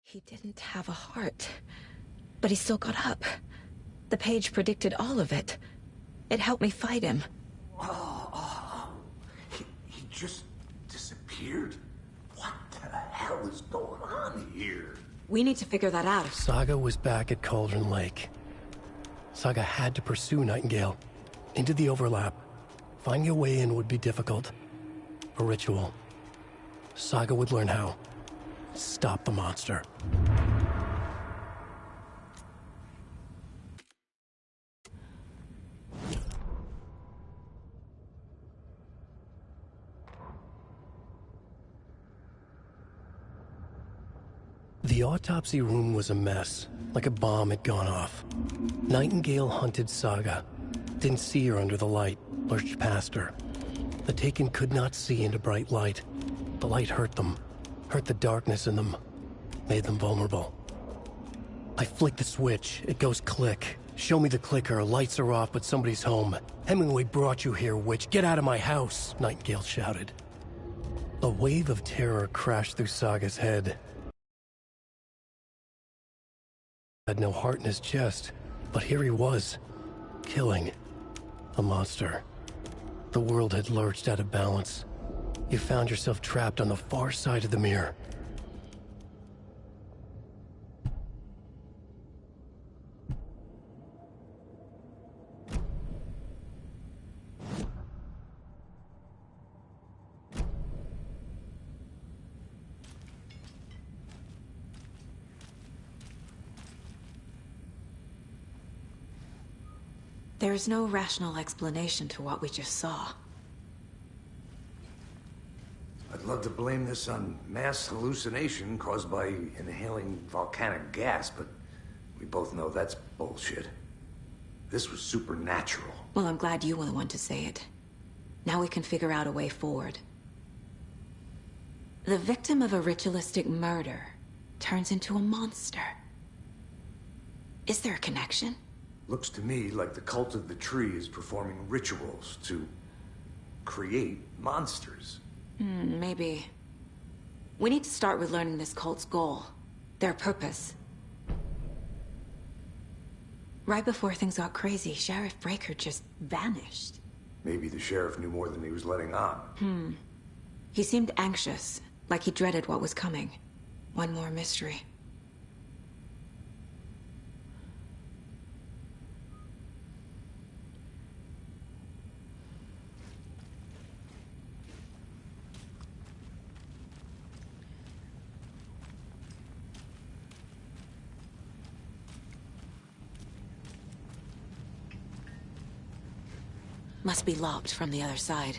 He didn't have a heart, but he still got up. The page predicted all of it. It helped me fight him. He just disappeared? What the hell is going on here? We need to figure that out. Saga was back at Cauldron Lake. Saga had to pursue Nightingale. Into the overlap. Finding a way in would be difficult. A ritual. Saga would learn how. Stop the monster. The autopsy room was a mess, like a bomb had gone off. Nightingale hunted Saga. Didn't see her under the light, lurched past her. The Taken could not see into bright light. The light hurt them, hurt the darkness in them, made them vulnerable. I flick the switch, it goes click. Show me the clicker, lights are off, but somebody's home. Hemingway brought you here, witch. Get out of my house, Nightingale shouted. A wave of terror crashed through Saga's head. Had no heart in his chest, but here he was, killing a monster. The world had lurched out of balance. You found yourself trapped on the far side of the mirror. There is no rational explanation to what we just saw. I'd love to blame this on mass hallucination caused by inhaling volcanic gas, but we both know that's bullshit. This was supernatural. Well, I'm glad you were the one to say it. Now we can figure out a way forward. The victim of a ritualistic murder turns into a monster. Is there a connection? Looks to me like the cult of the tree is performing rituals to create monsters. Maybe. We need to start with learning this cult's goal. Their purpose. Right before things got crazy, Sheriff Breaker just vanished. Maybe the sheriff knew more than he was letting on. He seemed anxious, like he dreaded what was coming. One more mystery. Must be locked from the other side.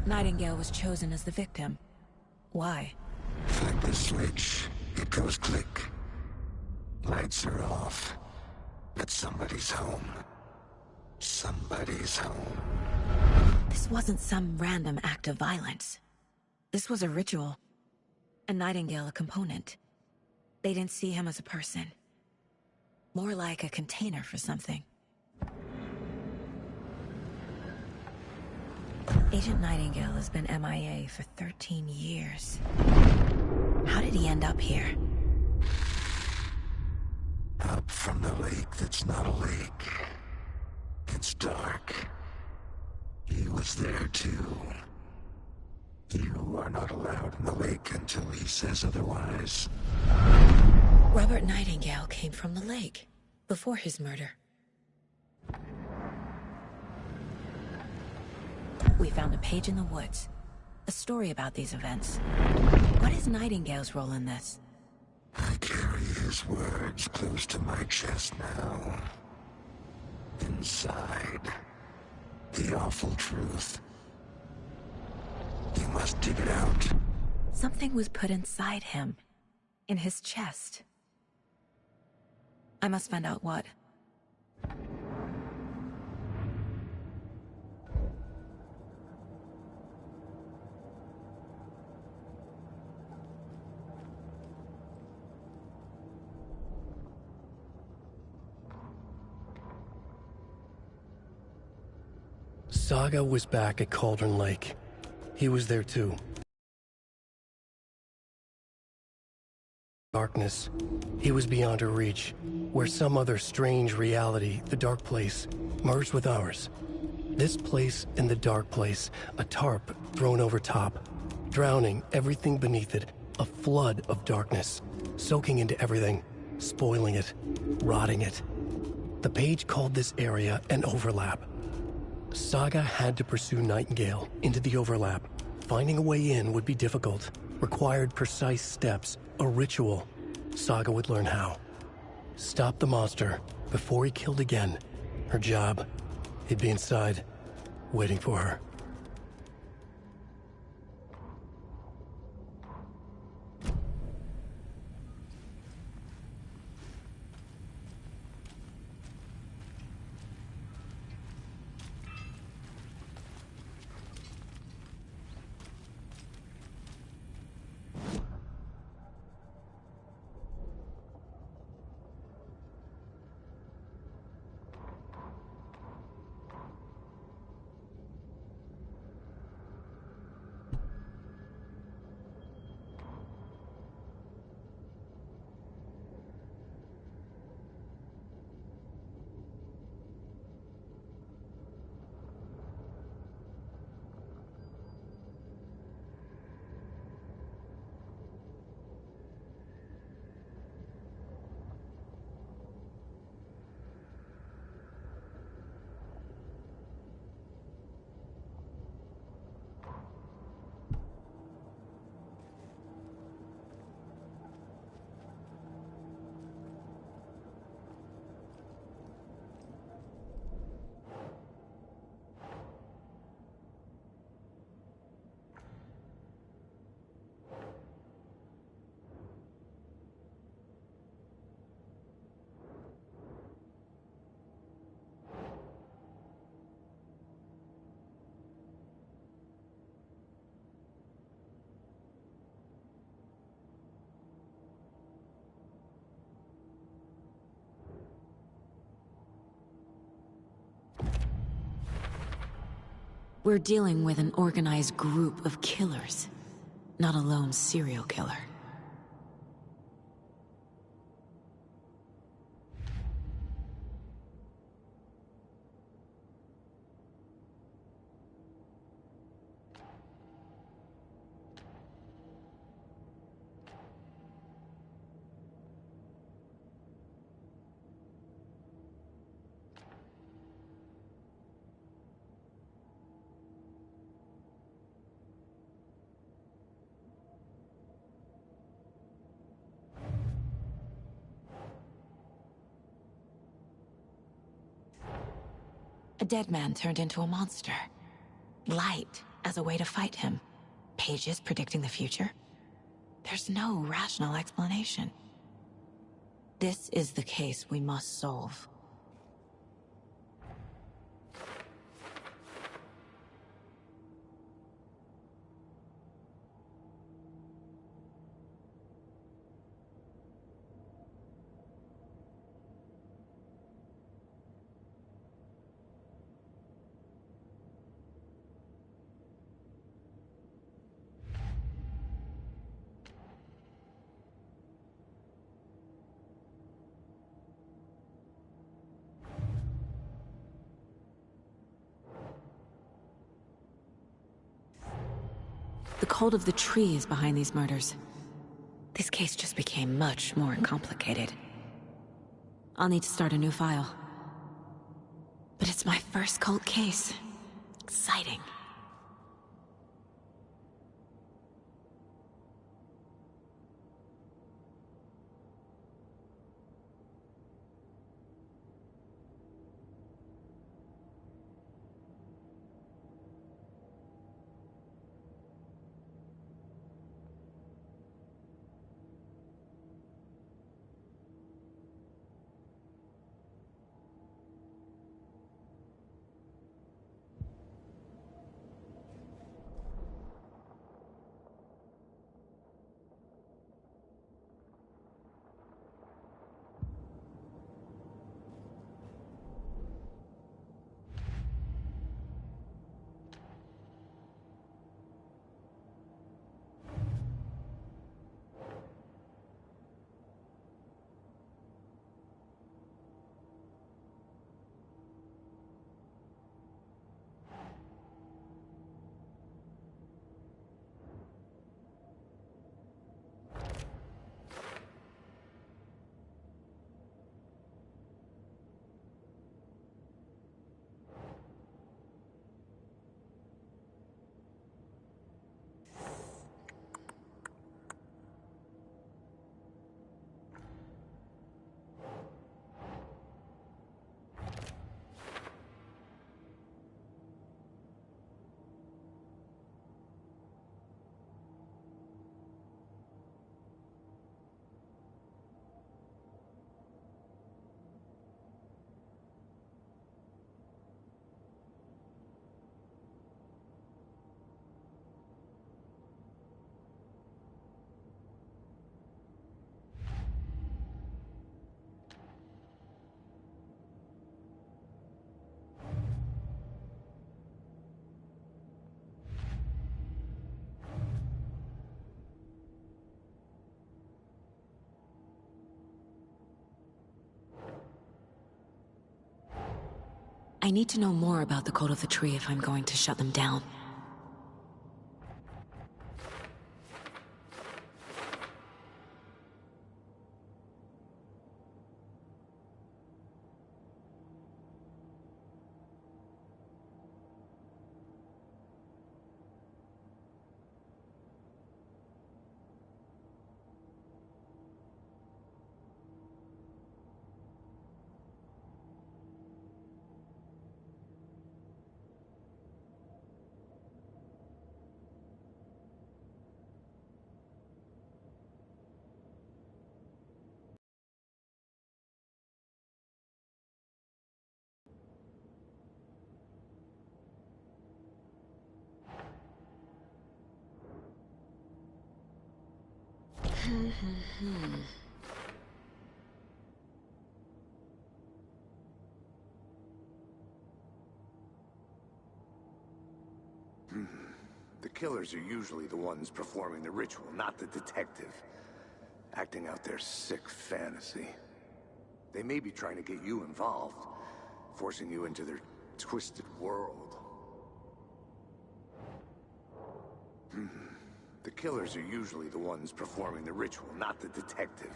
Nightingale was chosen as the victim. Why? Flip the switch, it goes click. Lights are off. But somebody's home. Somebody's home. This wasn't some random act of violence. This was a ritual. And Nightingale a component. They didn't see him as a person. More like a container for something. Agent Nightingale has been MIA for 13 years. How did he end up here? Up from the lake that's not a lake. It's dark. He was there too. You are not allowed in the lake until he says otherwise. Robert Nightingale came from the lake, before his murder. We found a page in the woods. A story about these events. What is Nightingale's role in this? I carry his words close to my chest now. Inside, the awful truth. You must dig it out. Something was put inside him. In his chest. I must find out what. Saga was back at Cauldron Lake. He was there too. Darkness. He was beyond her reach, where some other strange reality, the dark place, merged with ours. This place and the dark place, a tarp thrown over top, drowning everything beneath it, a flood of darkness, soaking into everything, spoiling it, rotting it. The page called this area an overlap. Saga had to pursue Nightingale into the overlap. Finding a way in would be difficult, required precise steps, a ritual. Saga would learn how. Stop the monster before he killed again. Her job, he'd be inside, waiting for her. We're dealing with an organized group of killers, not a lone serial killer. A dead man turned into a monster. Light as a way to fight him. Pages predicting the future? There's no rational explanation. This is the case we must solve. The cult of the tree is behind these murders. This case just became much more complicated. I'll need to start a new file. But it's my first cult case. Exciting. I need to know more about the code of the tree if I'm going to shut them down. The killers are usually the ones performing the ritual, not the detective. Acting out their sick fantasy. They may be trying to get you involved, forcing you into their twisted world. The killers are usually the ones performing the ritual, not the detective.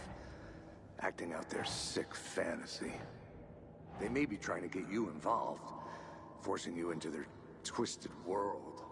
Acting out their sick fantasy. They may be trying to get you involved, forcing you into their twisted world.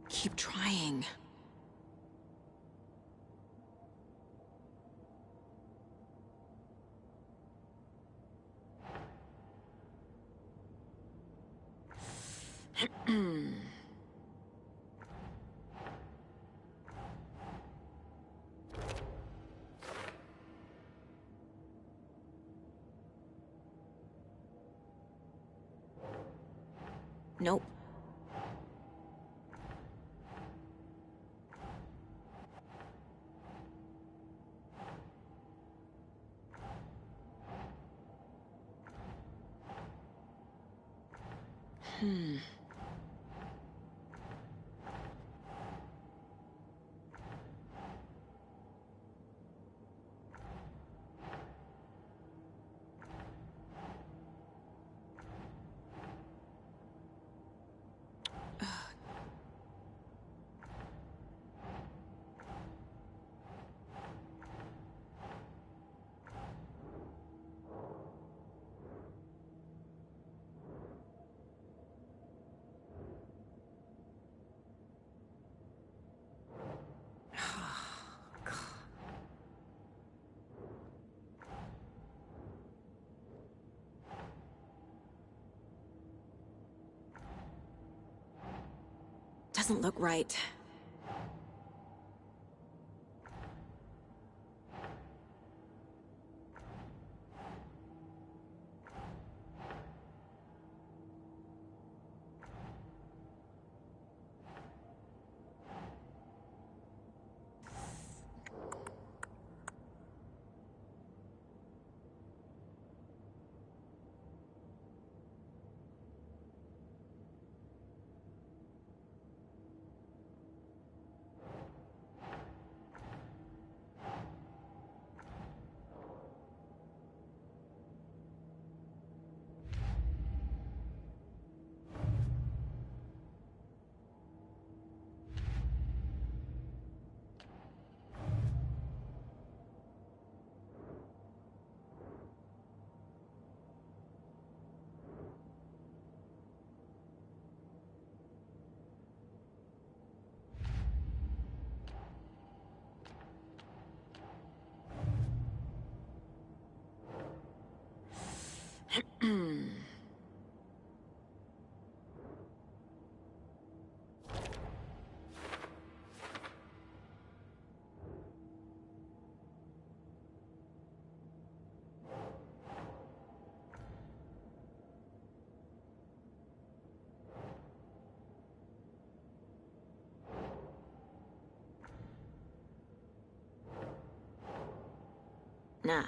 Keep trying. Nope. Doesn't look right. Nah.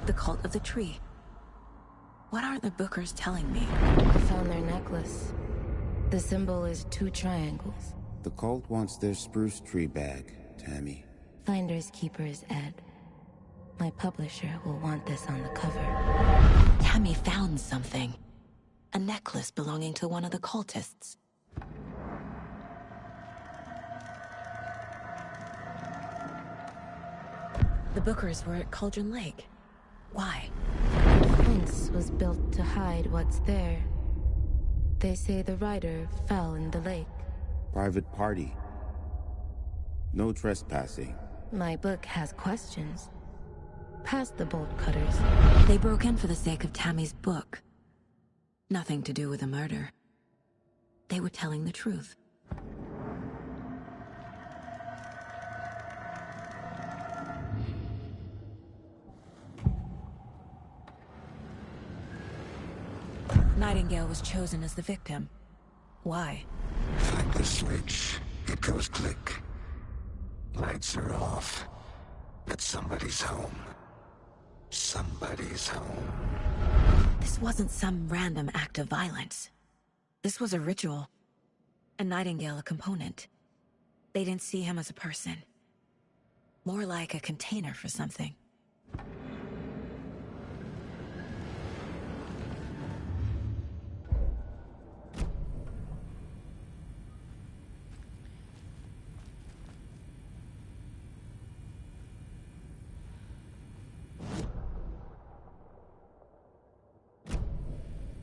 The cult of the tree. What aren't the Bookers telling me? I found their necklace. The symbol is 2 triangles. The cult wants their spruce tree back, Tammy. Finders keepers, Ed. My publisher will want this on the cover. Tammy found something. A necklace belonging to one of the cultists. The Bookers were at Cauldron Lake. Why? The fence was built to hide what's there. They say the rider fell in the lake. Private party. No trespassing. My book has questions. Past the bolt cutters. They broke in for the sake of Tammy's book. Nothing to do with a murder. They were telling the truth. Nightingale was chosen as the victim. Why? Find the switch. It goes click. Lights are off. But somebody's home. Somebody's home. This wasn't some random act of violence. This was a ritual. And Nightingale a component. They didn't see him as a person. More like a container for something.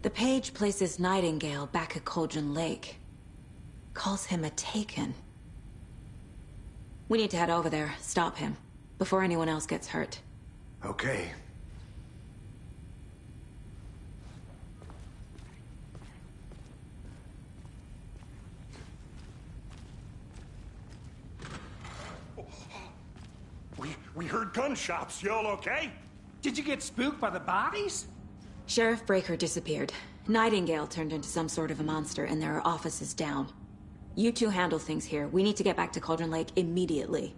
The page places Nightingale back at Cauldron Lake. Calls him a Taken. We need to head over there, stop him, before anyone else gets hurt. Okay. We heard gunshots. Y'all okay? Did you get spooked by the bodies? Sheriff Breaker disappeared. Nightingale turned into some sort of a monster, and there are offices down. You two handle things here. We need to get back to Cauldron Lake immediately.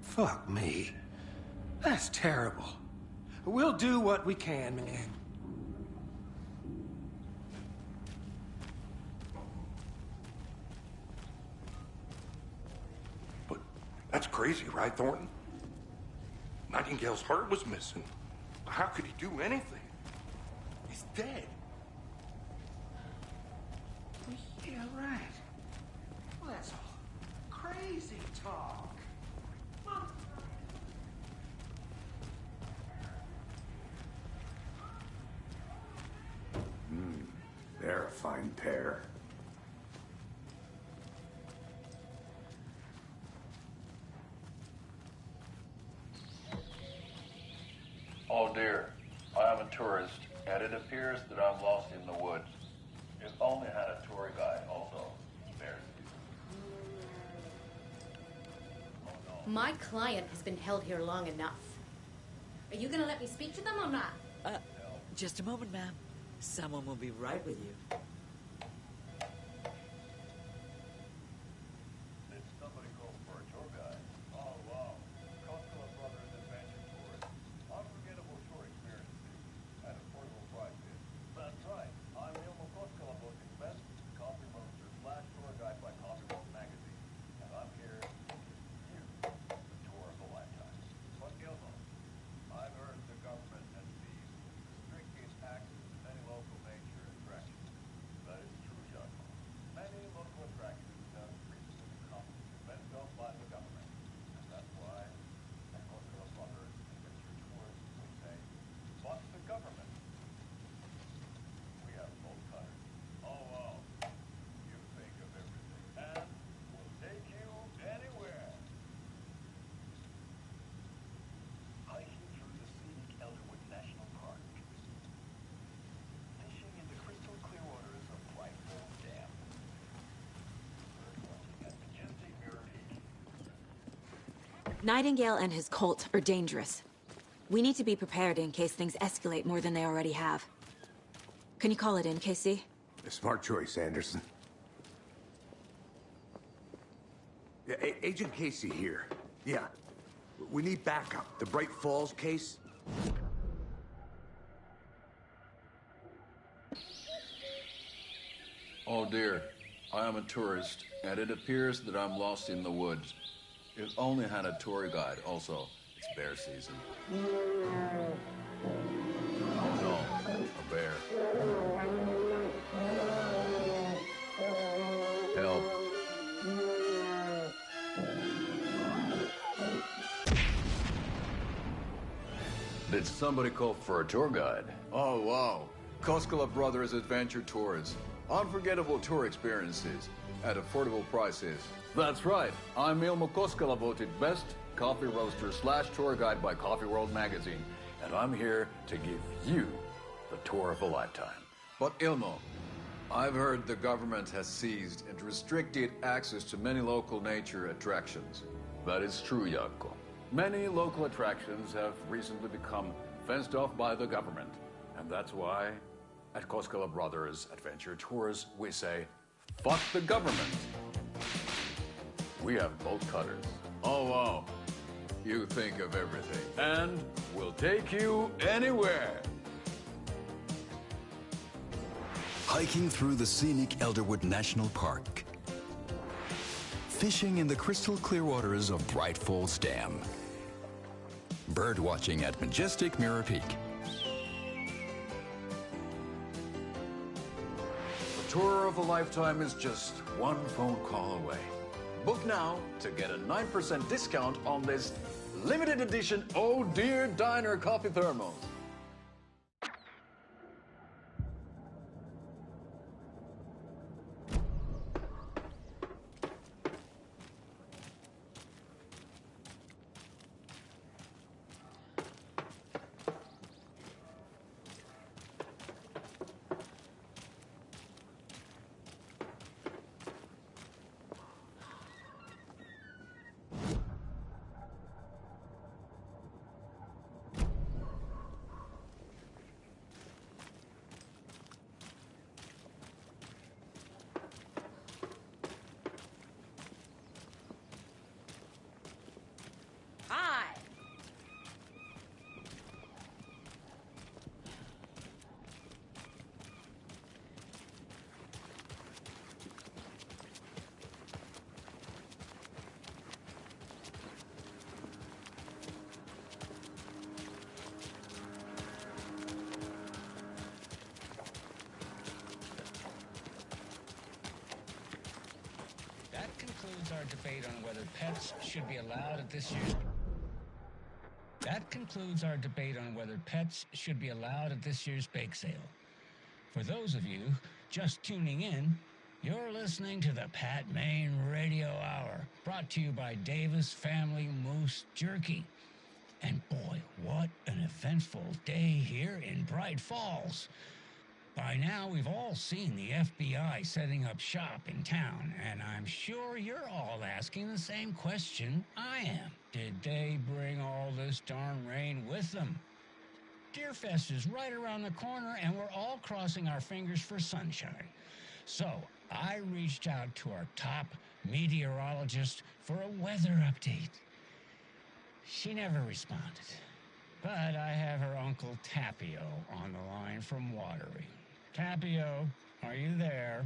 Fuck me. That's terrible. We'll do what we can, man. But that's crazy, right, Thornton? Nightingale's heart was missing. How could he do anything? He's dead. Yeah, right. Well, that's all crazy talk. They're a fine pair. Oh dear, I am a tourist, and it appears that I'm lost in the woods. If only I had a tour guide also. There's My client has been held here long enough. Are you gonna let me speak to them or not? Just a moment, ma'am. Someone will be right with you. Did somebody call for a tour guide? Oh wow, Costco Brothers Adventure Tours. Unforgettable tour experiences at affordable prices. That's right. I'm Ilmo Costco Booking's best coffee roaster / tour guide by Coffee Book Magazine, and I'm here to give you the tour of a lifetime. But Ilmo, I've heard the government has seized strictest access to many local nature attractions. That is true, young man. Many local attractions have recently become fenced by the government, and that's why at Costco Brothers Adventure Tours we say, fuck the government. We have bolt cutters. Oh wow, you think of everything, and we'll take you anywhere. Hiking through the scenic Elderwood National Park. Fishing in the crystal clear waters of White Hole Dam. Birdwatching at majestic Mirror Peak. Nightingale and his cult are dangerous. We need to be prepared in case things escalate more than they already have. Can you call it in, KC? A smart choice, Anderson. Yeah, Agent Casey here. Yeah. We need backup. The Bright Falls case? Oh dear, I am a tourist, and it appears that I'm lost in the woods. It only had a tour guide. Also, it's bear season. Oh no, a bear. Help. Did somebody call for a tour guide? Oh, wow. Koskela Brothers Adventure Tours. Unforgettable tour experiences at affordable prices. That's right. I'm Ilmo Koskela, voted best coffee roaster / tour guide by Coffee World magazine. And I'm here to give you the tour of a lifetime. But Ilmo, I've heard the government has seized and restricted access to many local nature attractions. That is true, Jaakko. Many local attractions have recently become fenced off by the government. And that's why, at Koskela Brothers Adventure Tours, we say, fuck the government. We have bolt cutters. Oh, wow. You think of everything. And we'll take you anywhere. Hiking through the scenic Elderwood National Park. Fishing in the crystal clear waters of Bright Falls Dam. Bird watching at majestic Mirror Peak. The tour of a lifetime is just one phone call away. Book now to get a 9% discount on this limited edition Oh Dear Diner coffee thermos. Hi. That concludes our debate on whether pets should be allowed at this year's... That concludes our debate on whether pets should be allowed at this year's bake sale. For those of you just tuning in, you're listening to the Pat Maine Radio Hour, brought to you by Davis Family Moose Jerky. And boy, what an eventful day here in Bright Falls. By now, we've all seen the FBI setting up shop in town, and I'm sure you're all asking the same question I am. Did they bring all this darn rain with them? Deerfest is right around the corner, and we're all crossing our fingers for sunshine. So, I reached out to our top meteorologist for a weather update. She never responded, but I have her Uncle Tapio on the line from Watery. Tapio, are you there?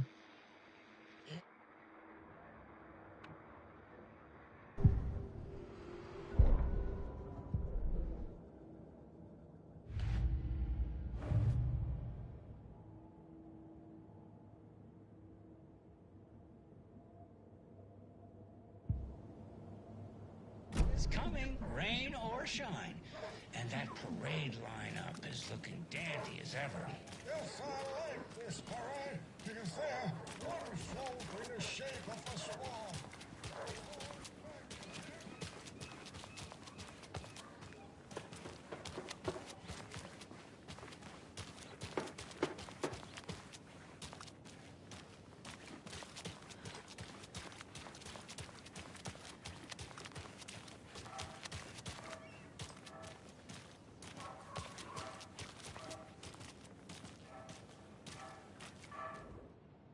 It's coming, rain or shine. And that parade lineup is looking dandy as ever. Yes, I like this parade because they're wonderful in the shape of a swan.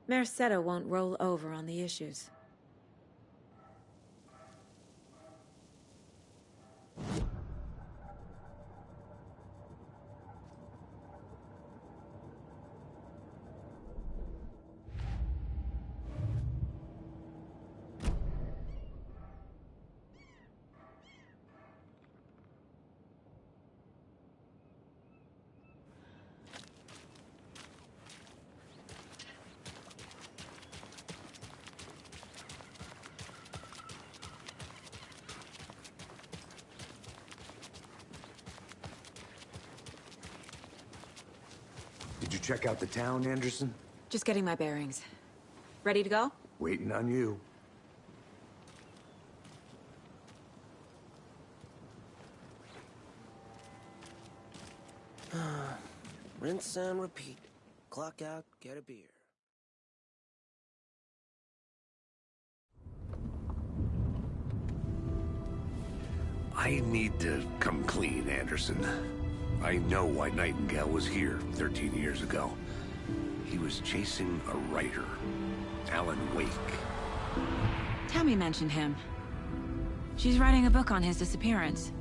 Merced won't roll over on the issues. Did you check out the town, Anderson? Just getting my bearings. Ready to go? Waiting on you. Rinse and repeat. Clock out, get a beer. I need to come clean, Anderson. I know why Nightingale was here 13 years ago. He was chasing a writer, Allan Wake. Tammy mentioned him. She's writing a book on his disappearance.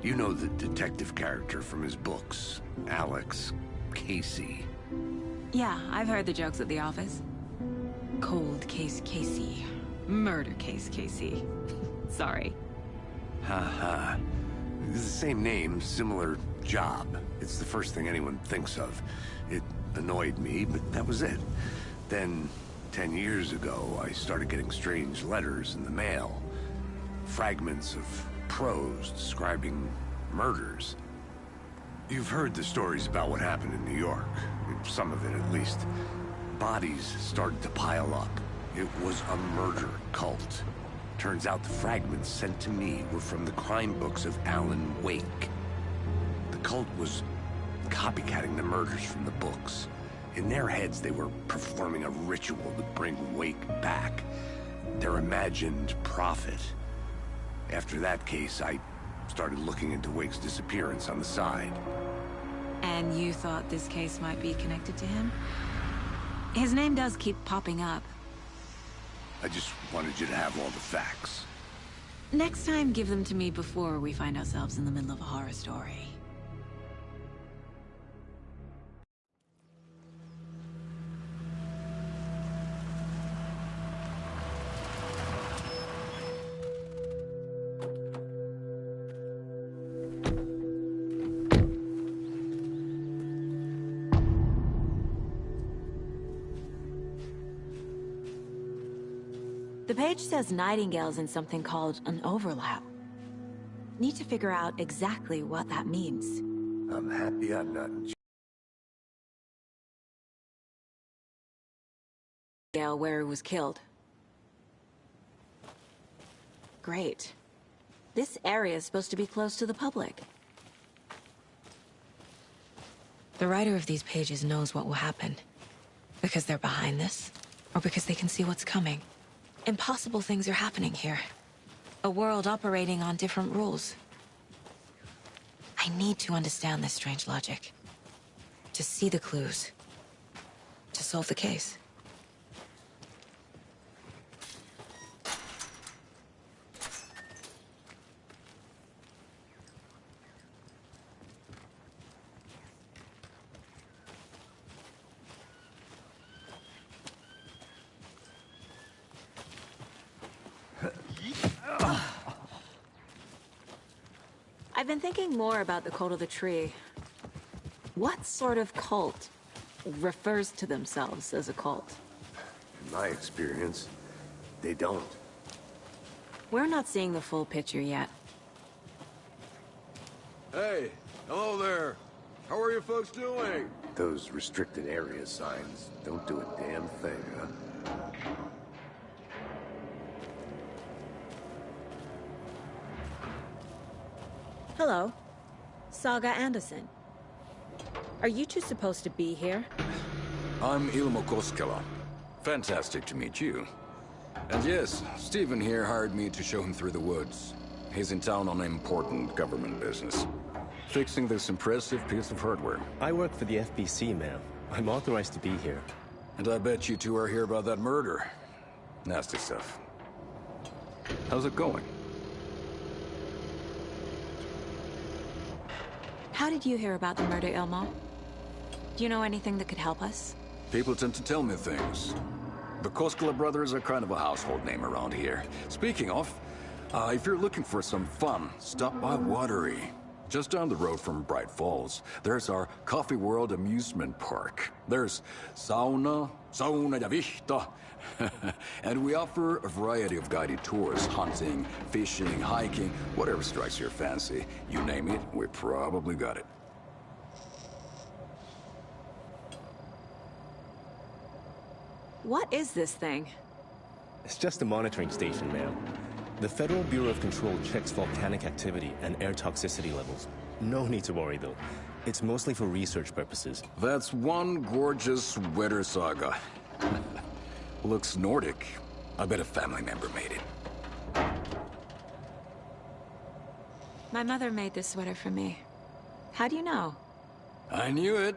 You know the detective character from his books, Alex Casey. Yeah, I've heard the jokes at the office. Cold case Casey. Murder case Casey. Sorry. Ha. It's the same name, similar job. It's the first thing anyone thinks of. It annoyed me, but that was it. Then, 10 years ago, I started getting strange letters in the mail. Fragments of prose describing murders. You've heard the stories about what happened in New York. Some of it, at least. Bodies started to pile up. It was a murder cult. Turns out the fragments sent to me were from the crime books of Allan Wake. The cult was copycatting the murders from the books. In their heads, they were performing a ritual to bring Wake back. Their imagined prophet. After that case, I started looking into Wake's disappearance on the side. And you thought this case might be connected to him? His name does keep popping up. I just wanted you to have all the facts. Next time, give them to me before we find ourselves in the middle of a horror story. The page says Nightingale's in something called an overlap. Need to figure out exactly what that means. I'm happy I'm not in Nightingale where he was killed. Great. This area is supposed to be close to the public. The writer of these pages knows what will happen. Because they're behind this, or because they can see what's coming. Impossible things are happening here. A world operating on different rules. I need to understand this strange logic. To see the clues. To solve the case. I've been thinking more about the cult of the tree. What sort of cult refers to themselves as a cult? In my experience, they don't. We're not seeing the full picture yet. Hey, hello there. How are you folks doing? Those restricted area signs don't do a damn thing, huh? Hello. Saga Anderson. Are you two supposed to be here? I'm Ilmo Koskela. Fantastic to meet you. And yes, Stephen here hired me to show him through the woods. He's in town on important government business. Fixing this impressive piece of hardware. I work for the FBC, ma'am. I'm authorized to be here. And I bet you two are here about that murder. Nasty stuff. How's it going? How did you hear about the murder, Ilmo? Do you know anything that could help us? People tend to tell me things. The Koskela brothers are kind of a household name around here. Speaking of, if you're looking for some fun, stop by Watery. Just down the road from Bright Falls, there's our Coffee World amusement park. There's sauna ja vihta. And we offer a variety of guided tours, hunting, fishing, hiking, whatever strikes your fancy. You name it, we probably got it. What is this thing? It's just a monitoring station, ma'am. The Federal Bureau of Control checks volcanic activity and air toxicity levels. No need to worry, though. It's mostly for research purposes. That's one gorgeous sweater saga. Looks Nordic. I bet a family member made it. My mother made this sweater for me. How do you know? I knew it.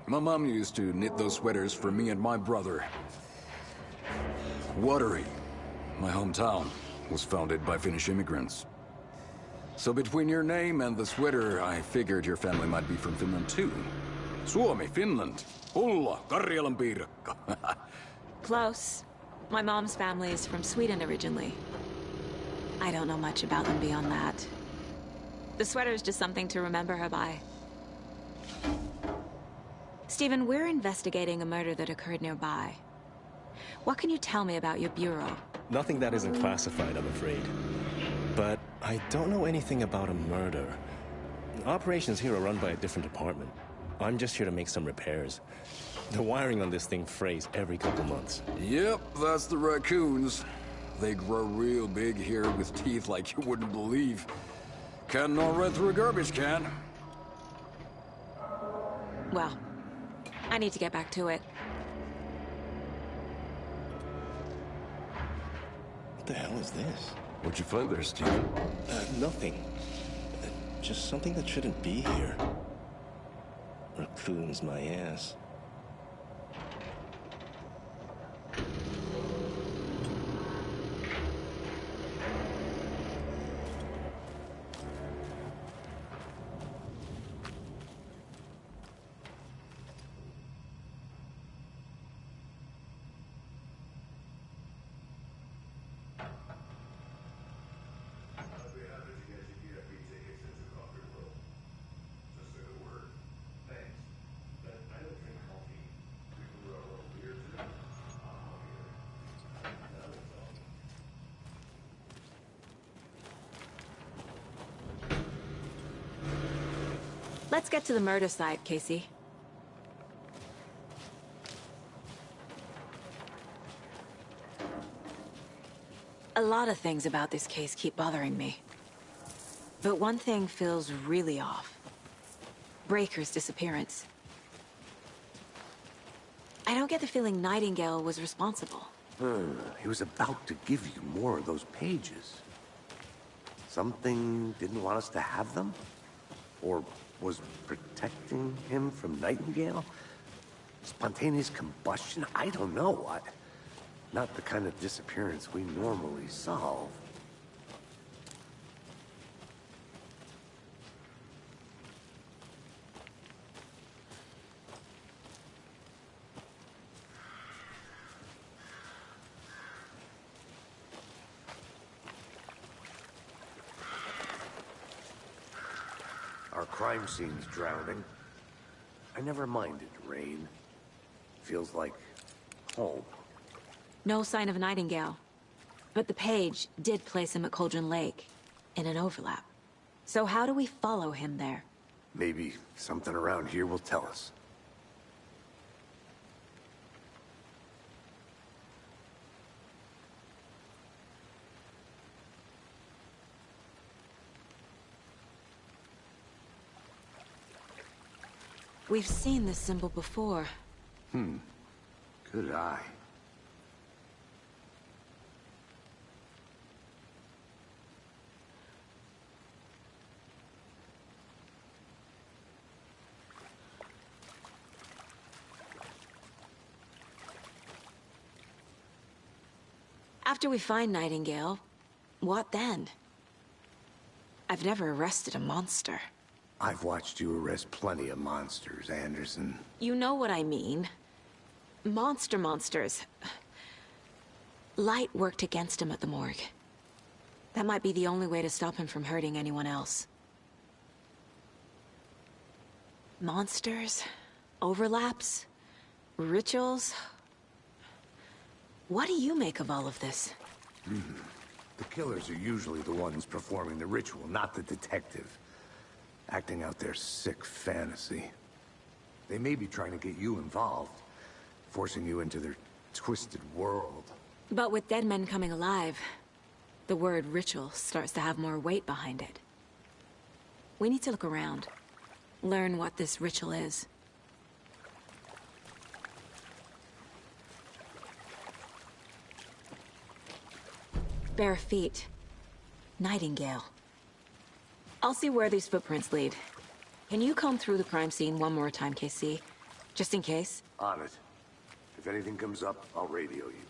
My mom used to knit those sweaters for me and my brother. Watery, my hometown, was founded by Finnish immigrants. So between your name and the sweater, I figured your family might be from Finland too. Suomi, Finland. Ulla, Karjalan piirakka. Close. My mom's family is from Sweden originally. I don't know much about them beyond that. The sweater is just something to remember her by. Stephen, we're investigating a murder that occurred nearby. What can you tell me about your bureau? Nothing that isn't classified, I'm afraid. But I don't know anything about a murder. Operations here are run by a different department. I'm just here to make some repairs. The wiring on this thing frays every couple months. Yep, that's the raccoons. They grow real big here with teeth like you wouldn't believe. Can't gnaw right through a garbage can. Well, I need to get back to it. What the hell is this? What'd you find there, Stephen? Nothing. Just something that shouldn't be here. Raccoons, my ass. Let's get to the murder site, Casey. A lot of things about this case keep bothering me. But one thing feels really off. Breaker's disappearance. I don't get the feeling Nightingale was responsible. He was about to give you more of those pages. Something didn't want us to have them? Or was protecting him from Nightingale? Spontaneous combustion? I don't know. Not the kind of disappearance we normally solve. Our crime scene's drowning. I never minded rain. Feels like home. No sign of Nightingale. But the page did place him at Cauldron Lake, in an overlap. So how do we follow him there? Maybe something around here will tell us. We've seen this symbol before. Good eye. After we find Nightingale, what then? I've never arrested a monster. I've watched you arrest plenty of monsters, Anderson. You know what I mean. Monsters. Light worked against him at the morgue. That might be the only way to stop him from hurting anyone else. Monsters? Overlaps? Rituals? What do you make of all of this? The killers are usually the ones performing the ritual, not the detective. Acting out their sick fantasy. They may be trying to get you involved, forcing you into their twisted world. But with dead men coming alive, the word ritual starts to have more weight behind it. We need to look around. Learn what this ritual is. Bare feet. Nightingale. I'll see where these footprints lead. Can you comb through the crime scene one more time, KC? Just in case? On it. If anything comes up, I'll radio you.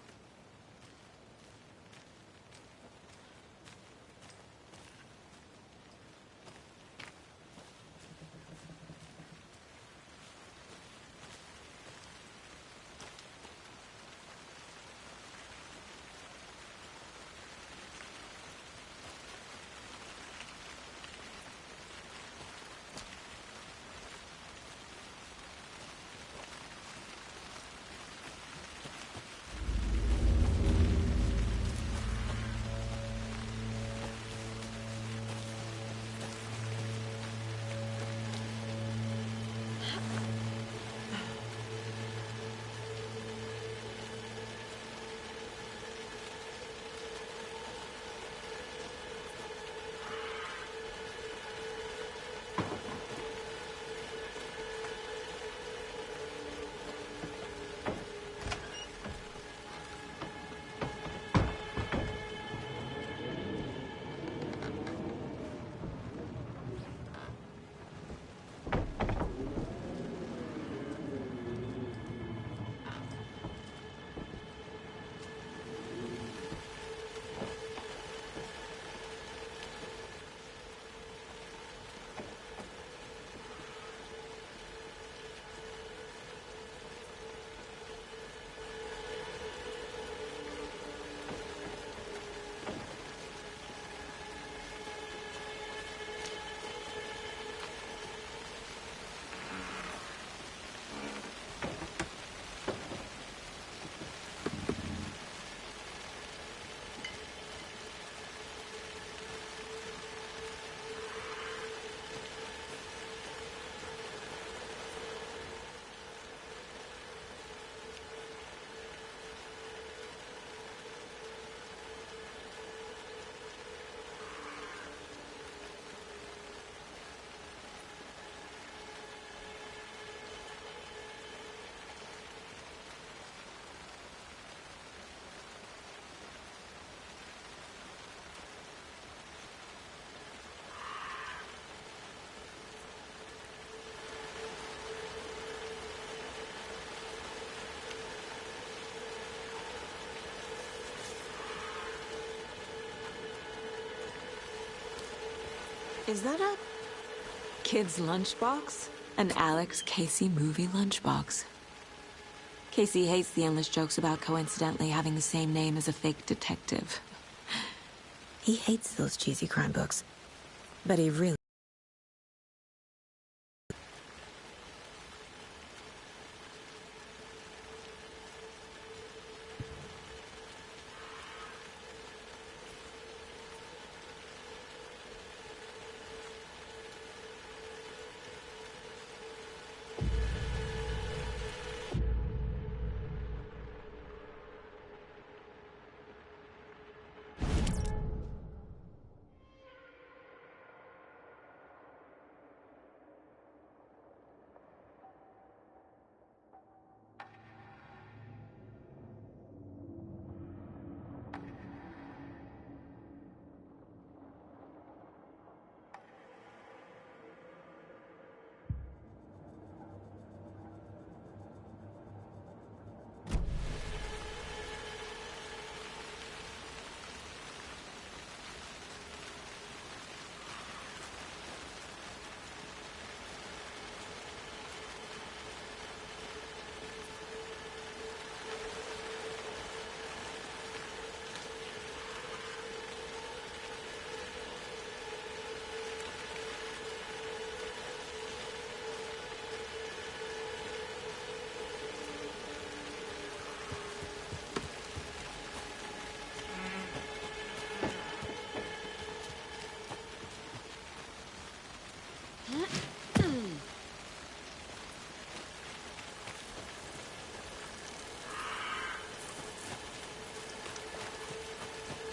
Is that a kid's lunchbox? An Alex Casey movie lunchbox. Casey hates the endless jokes about coincidentally having the same name as a fake detective. He hates those cheesy crime books. But he really...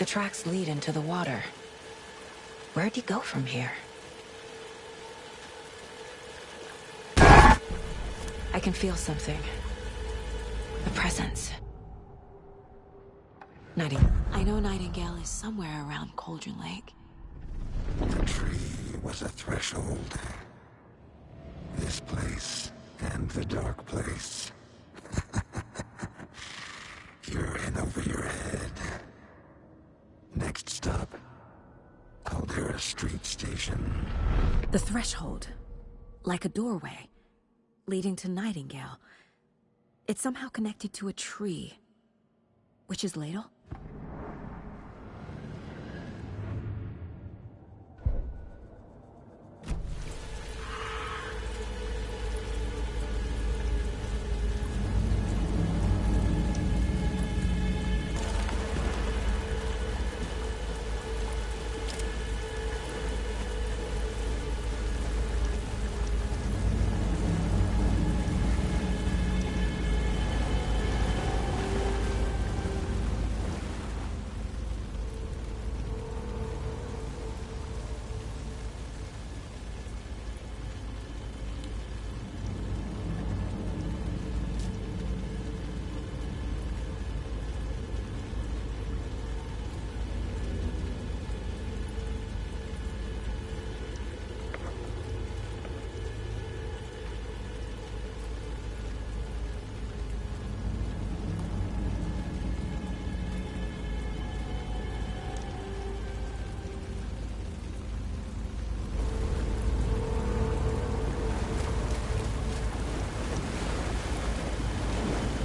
The tracks lead into the water. Where'd he go from here? I can feel something. A presence. I know Nightingale is somewhere around Cauldron Lake. The tree was a threshold. This place and the dark place. You're in over your head. Next stop, Caldera Street Station. The threshold. Like a doorway. Leading to Nightingale. It's somehow connected to a tree. Witch's Ladle?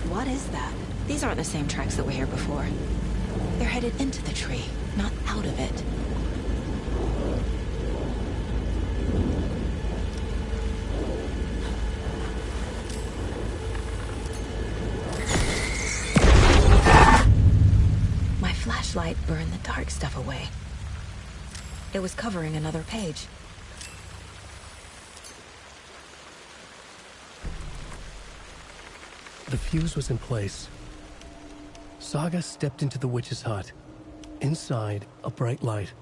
What is that? These aren't the same tracks that were here before. They're headed into the tree, not out of it. My flashlight burned the dark stuff away. It was covering another page. The fuse was in place. Saga stepped into the witch's hut. Inside, a bright light.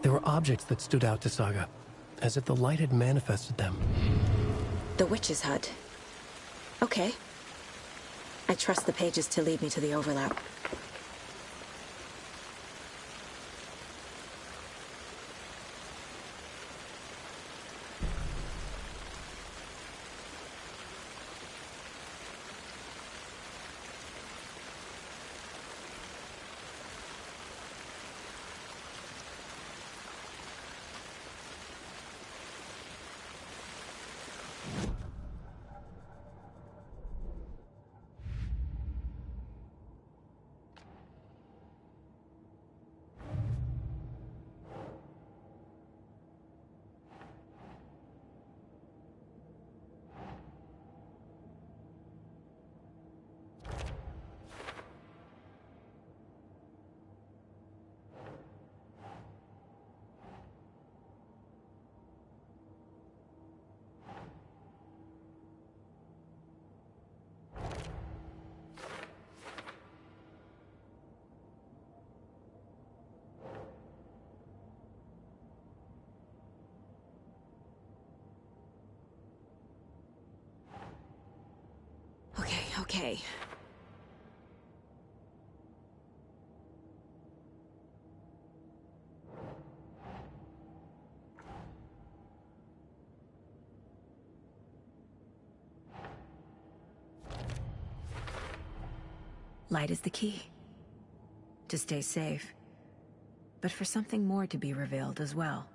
There were objects that stood out to Saga, as if the light had manifested them. The witch's hut. Okay. I trust the pages to lead me to the overlap. Okay. Light is the key. To stay safe. But for something more to be revealed as well.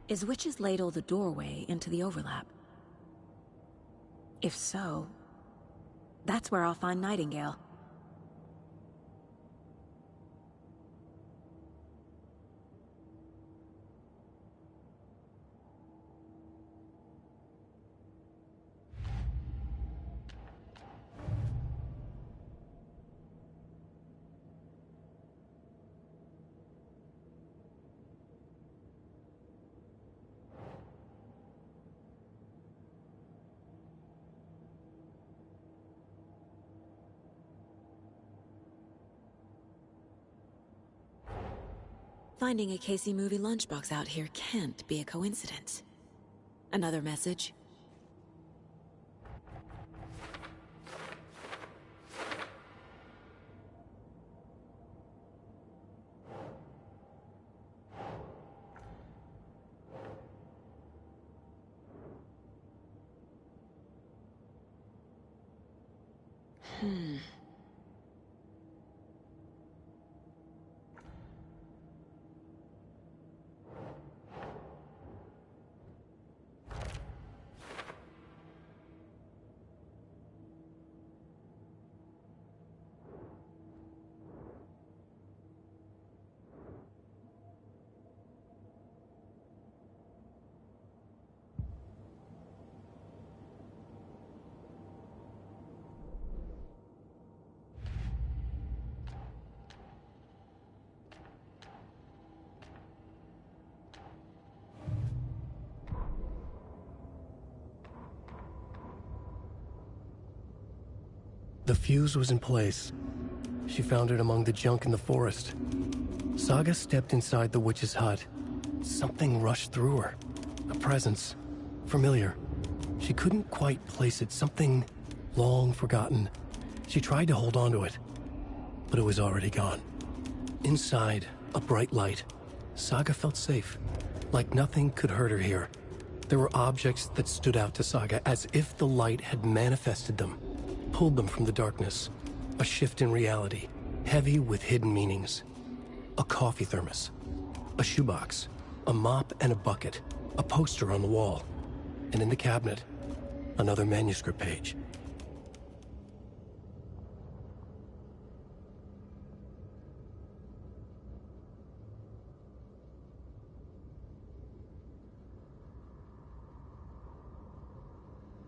Is Witch's Ladle the doorway into the overlap? If so, that's where I'll find Nightingale. Finding a Casey movie lunchbox out here can't be a coincidence. Another message? The fuse was in place. She found it among the junk in the forest. Saga stepped inside the witch's hut. Something rushed through her. A presence. Familiar. She couldn't quite place it. Something long forgotten. She tried to hold on to it, but it was already gone. Inside, a bright light. Saga felt safe. Like nothing could hurt her here. There were objects that stood out to Saga as if the light had manifested them. Pulled them from the darkness. A shift in reality, heavy with hidden meanings. A coffee thermos. A shoebox. A mop and a bucket. A poster on the wall. And in the cabinet, another manuscript page.